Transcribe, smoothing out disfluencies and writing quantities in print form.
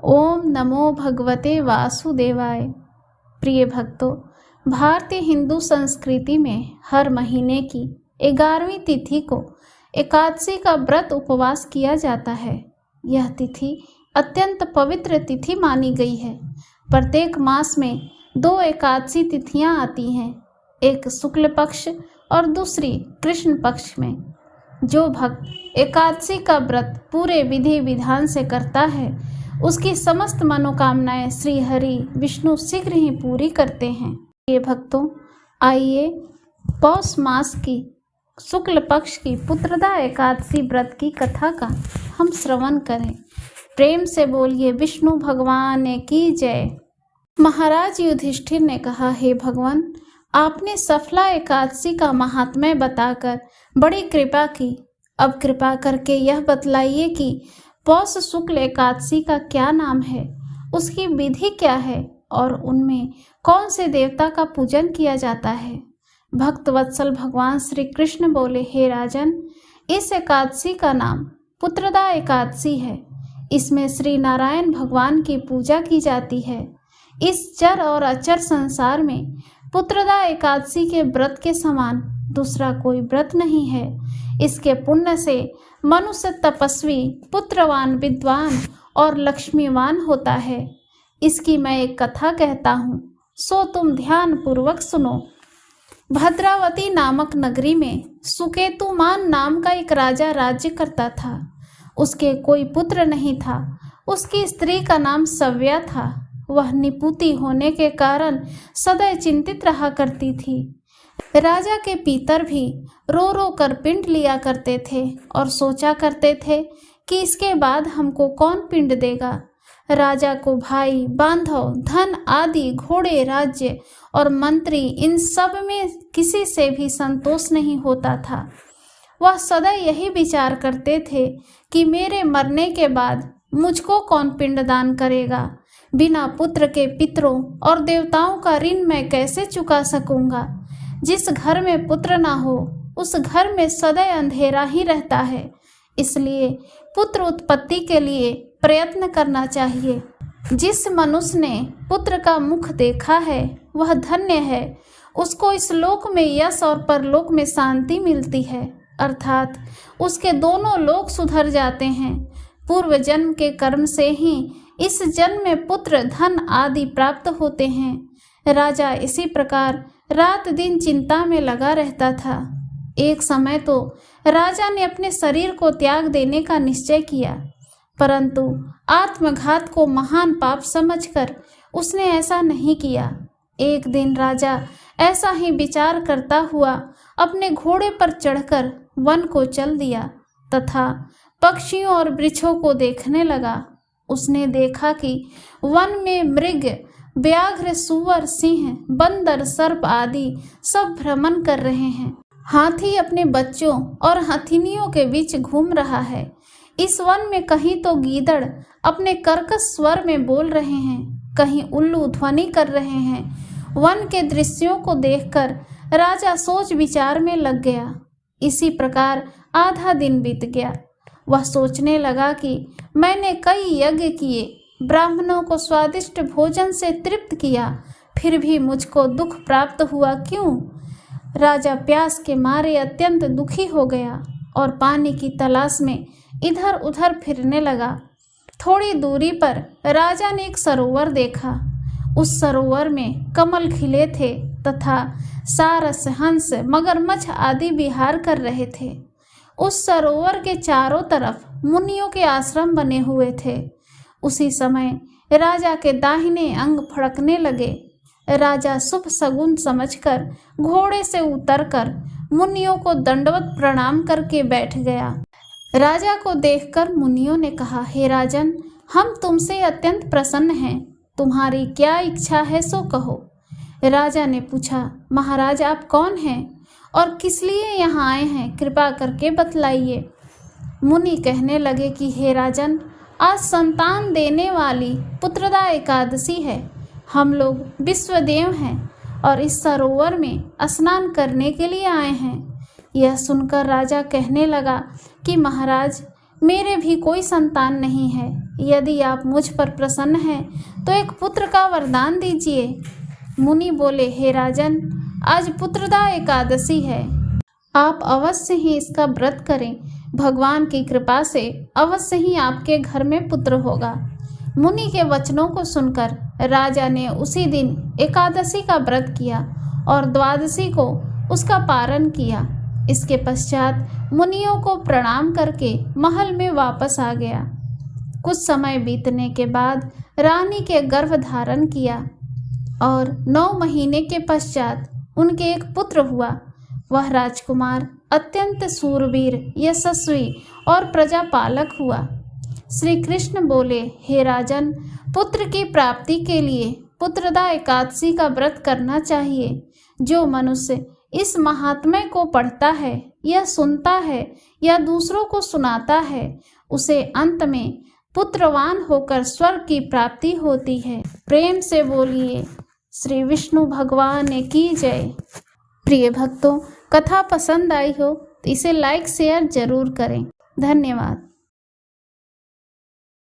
ओम नमो भगवते वासुदेवाय। प्रिय भक्तों, भारतीय हिंदू संस्कृति में हर महीने की 11वीं तिथि को एकादशी का व्रत उपवास किया जाता है। यह तिथि अत्यंत पवित्र तिथि मानी गई है। प्रत्येक मास में 2 एकादशी तिथियां आती हैं, एक शुक्ल पक्ष और दूसरी कृष्ण पक्ष में। जो भक्त एकादशी का व्रत पूरे विधि विधान से करता है, उसकी समस्त मनोकामनाएं श्री हरि विष्णु शीघ्र ही पूरी करते हैं। ये भक्तों, आइए पौष मास की शुक्ल पक्ष की पुत्रदा एकादशी व्रत की कथा का हम श्रवण करें। प्रेम से बोलिए विष्णु भगवान की जय। महाराज युधिष्ठिर ने कहा, हे भगवान, आपने सफला एकादशी का महात्म्य बताकर बड़ी कृपा की। अब कृपा करके यह बतलाइए कि पौष शुक्ल एकादशी का क्या नाम है, उसकी विधि क्या है और उनमें कौन से देवता का पूजन किया जाता है। भक्त वत्सल भगवान श्री कृष्ण बोले, हे राजन, इस एकादशी का नाम पुत्रदा एकादशी है। इसमें श्री नारायण भगवान की पूजा की जाती है। इस चर और अचर संसार में पुत्रदा एकादशी के व्रत के समान दूसरा कोई व्रत नहीं है। इसके पुण्य से मनुष्य तपस्वी, पुत्रवान, विद्वान और लक्ष्मीवान होता है। इसकी मैं एक कथा कहता हूँ, सो तुम ध्यान पूर्वक सुनो। भद्रावती नामक नगरी में सुकेतुमान नाम का एक राजा राज्य करता था। उसके कोई पुत्र नहीं था। उसकी स्त्री का नाम सव्या था। वह निपुती होने के कारण सदैव चिंतित रहा करती थी। राजा के पितर भी रो रो कर पिंड लिया करते थे और सोचा करते थे कि इसके बाद हमको कौन पिंड देगा। राजा को भाई, बांधव, धन आदि, घोड़े, राज्य और मंत्री, इन सब में किसी से भी संतोष नहीं होता था। वह सदा यही विचार करते थे कि मेरे मरने के बाद मुझको कौन पिंडदान करेगा। बिना पुत्र के पितरों और देवताओं का ऋण मैं कैसे चुका सकूंगा। जिस घर में पुत्र ना हो, उस घर में सदैव अंधेरा ही रहता है। इसलिए पुत्र उत्पत्ति के लिए प्रयत्न करना चाहिए। जिस मनुष्य ने पुत्र का मुख देखा है, वह धन्य है। उसको इस लोक में यश और परलोक में शांति मिलती है, अर्थात उसके दोनों लोक सुधर जाते हैं। पूर्व जन्म के कर्म से ही इस जन्म में पुत्र, धन आदि प्राप्त होते हैं। राजा इसी प्रकार रात दिन चिंता में लगा रहता था। एक समय तो राजा ने अपने शरीर को त्याग देने का निश्चय किया, परंतु आत्मघात को महान पाप समझकर उसने ऐसा नहीं किया। एक दिन राजा ऐसा ही विचार करता हुआ अपने घोड़े पर चढ़कर वन को चल दिया तथा पक्षियों और वृक्षों को देखने लगा। उसने देखा कि वन में मृग, व्याघ्र, सुअर, सिंह, बंदर, सर्प आदि सब भ्रमण कर रहे हैं। हाथी अपने बच्चों और हथिनियों के बीच घूम रहा है। इस वन में कहीं तो गीदड़ अपने कर्कश स्वर में बोल रहे हैं, कहीं उल्लू ध्वनि कर रहे हैं। वन के दृश्यों को देखकर राजा सोच विचार में लग गया। इसी प्रकार आधा दिन बीत गया। वह सोचने लगा कि मैंने कई यज्ञ किए, ब्राह्मणों को स्वादिष्ट भोजन से तृप्त किया, फिर भी मुझको दुख प्राप्त हुआ क्यों। राजा प्यास के मारे अत्यंत दुखी हो गया और पानी की तलाश में इधर उधर फिरने लगा। थोड़ी दूरी पर राजा ने एक सरोवर देखा। उस सरोवर में कमल खिले थे तथा सारस, हंस, मगरमच्छ आदि विहार कर रहे थे। उस सरोवर के चारों तरफ मुनियों के आश्रम बने हुए थे। उसी समय राजा के दाहिने अंग फड़कने लगे। राजा शुभ शगुन समझकर घोड़े से उतरकर मुनियों को दंडवत प्रणाम करके बैठ गया। राजा को देखकर मुनियों ने कहा, हे राजन, हम तुमसे अत्यंत प्रसन्न हैं। तुम्हारी क्या इच्छा है सो कहो। राजा ने पूछा, महाराज आप कौन हैं और किस लिए यहाँ आए हैं, कृपा करके बतलाइए। मुनि कहने लगे कि हे राजन, आज संतान देने वाली पुत्रदा एकादशी है। हम लोग विश्वदेव हैं और इस सरोवर में स्नान करने के लिए आए हैं। यह सुनकर राजा कहने लगा कि महाराज, मेरे भी कोई संतान नहीं है। यदि आप मुझ पर प्रसन्न हैं तो एक पुत्र का वरदान दीजिए। मुनि बोले, हे राजन, आज पुत्रदा एकादशी है, आप अवश्य ही इसका व्रत करें। भगवान की कृपा से अवश्य ही आपके घर में पुत्र होगा। मुनि के वचनों को सुनकर राजा ने उसी दिन एकादशी का व्रत किया और द्वादशी को उसका पारण किया। इसके पश्चात मुनियों को प्रणाम करके महल में वापस आ गया। कुछ समय बीतने के बाद रानी के गर्भ धारण किया और 9 महीने के पश्चात उनके एक पुत्र हुआ। वह राजकुमार अत्यंत सूरवीर, यशस्वी और प्रजापालक हुआ। श्री कृष्ण बोले, हे राजन, पुत्र की प्राप्ति के लिए पुत्रदा एकादशी का व्रत करना चाहिए। जो मनुष्य इस महात्म्य को पढ़ता है या सुनता है या दूसरों को सुनाता है, उसे अंत में पुत्रवान होकर स्वर्ग की प्राप्ति होती है। प्रेम से बोलिए श्री विष्णु भगवान की जय। प्रिय भक्तों, कथा पसंद आई हो तो इसे लाइक शेयर जरूर करें। धन्यवाद।